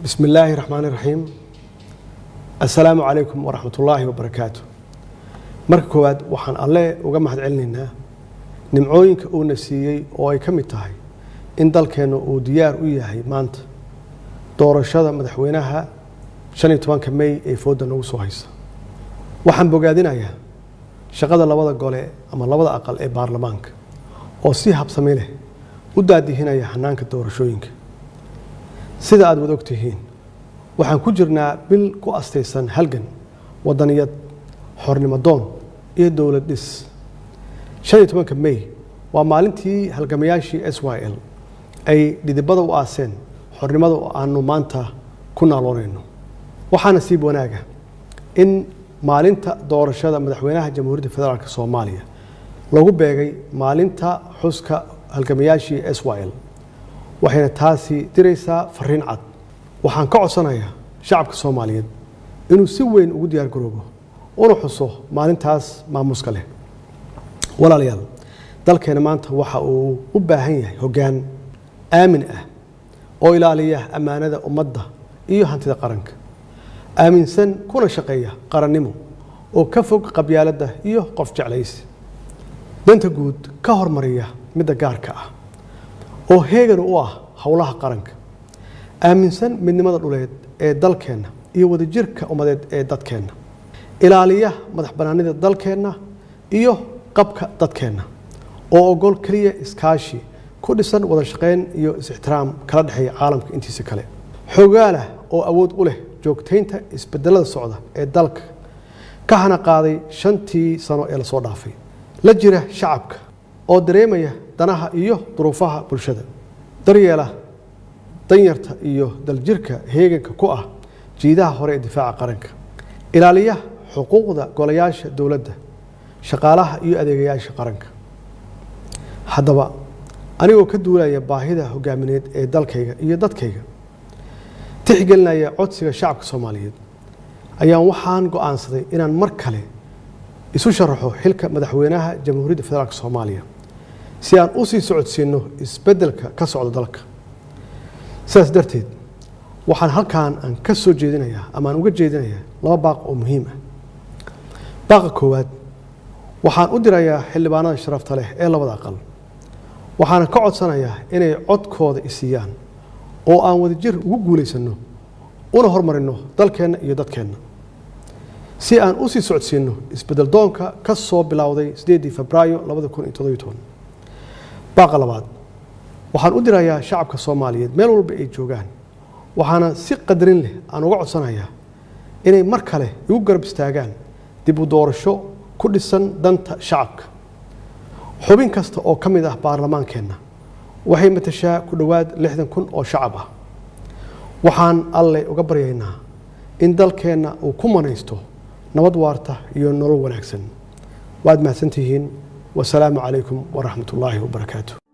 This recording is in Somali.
بسم الله الرحمن الرحيم السلام عليكم ورحمة الله وبركاته marka koowaad waxaan alle uga mahad celinaynaa nimcooyinka uu nasiiyay oo ay kamid tahay in dalkeena uu diyaar u yahay maanta doorashada madaxweynaha 15 May ee fooda nagu soo haysa waxaan bogaadinayaa shaqada labada gole ama labada aqal ee baarlamaanka oo si habsami leh u daadihinaya hanaanka doorashooyinka sida aad wada ogtihiin waxaan ku jirnaa bil ku astaysan halgan wadaniyad xornimo doon iyo dawlad dhis 15 May waa maalintii halgamayaashii SYL ay dhidibada u aaseen xornimada oo aanu maanta ku naaloonayno waxaa nasiib wanaaga in maalinta doorashada madaxweynaha jamhuuriyadda federaalka Soomaaliya lagu beegay maalinta xuska halgamayaashii SYL waxayna taasi diraysaa fariin cad waxaan ka codsanayaa shacabka Soomaaliyeed inuu si weyn ugu diyaar garoobo una xuso maalintaas maamuuska leh walaalayaal dalkeena maanta waxa uu u baahan yahay hoggaan aamin ah oo ilaaliya amaanada ummadda iyo hantida qaranka aaminsan kuna shaqeeya qarannimo oo ka fog qabyaaladda iyo qof jeclaysi danta guud ka hormariya midda gaarka ah oo heegan u ah hawlaha qaranka aaminsan midnimada dhuleed ee dalkeena iyo wadajirka ummadeed ee dadkeena ilaaliya madax banaanida dalkeena iyo qabka dadkeena oo ogol kaliya iskaashi ku dhisan wada shaqeyn iyo is-ixtiraam kala dhaxeeya caalamka intiisa kale xogaala oo awood u leh joogteynta isbedelada socda ee dalka ka hana qaaday 5 sano ee la soo dhaafay la jira shacabka oo dareemaya danaha iyo duruufaha bulshada daryeela danyarta iyo daljirka heeganka ku ah jiidaha hore ee difaaca qaranka ilaaliya xuquuqda golayaasha dawladda shaqaalaha iyo adeegayaasha qaranka haddaba anigoo ka duulaya baahida hogaamineed ee dalkayga iyo dadkayga tixgelinaya codsiga shacabka Soomaaliyeed ayaan waxaan go'aansaday inaan mar kale isu sharaxo xilka madaxweynaha jamhuuriyadda federaalka Soomaaliya si aan u sii socodsiino isbedelka ka socda dalka sidaas darteed waxaan halkaan aan ka soo jeedinayaa ama aan uga jeedinayaa laba baaq oo muhiim ah baaqa koowaad waxaan u dirayaa xildhibaanada sharafta leh ee labada aqal waxaan ka codsanayaa inay codkooda isiyaan oo aan wadajir ugu guuleysano una hormarino dalkeena iyo dadkeena si aan u sii socodsiino isbedel doonka ka soo bilowday 8 Febraayo 2017 baaqa labaad waxaan u dirayaa shacabka Soomaaliyeed meel walba ay joogaan waxaana si qadarin leh aan uga codsanayaa inay mar kale igu garab istaagaan dib u doorasho ku dhisan danta shacabka xubin kasta oo kamid ah baarlamaankeena waxay matashaa ku dhawaad 60,000 oo shacab ah waxaan alle uga baryaynaa in dalkeena uu ku manaysto nabad waarta iyo nolol wanaagsan waad mahadsantihiin والسلام عليكم ورحمة الله وبركاته